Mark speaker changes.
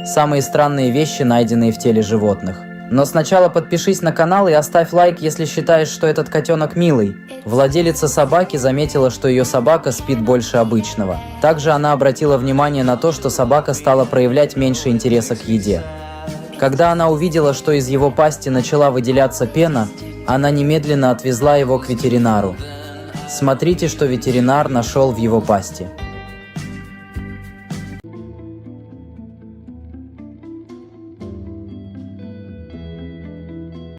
Speaker 1: Самые странные вещи, найденные в теле животных. Но сначала подпишись на канал и оставь лайк, если считаешь, что этот котенок милый. Владелица собаки заметила, что ее собака спит больше обычного. Также она обратила внимание на то, что собака стала проявлять меньше интереса к еде. Когда она увидела, что из его пасти начала выделяться пена, она немедленно отвезла его к ветеринару. Смотрите, что ветеринар нашел в его пасти.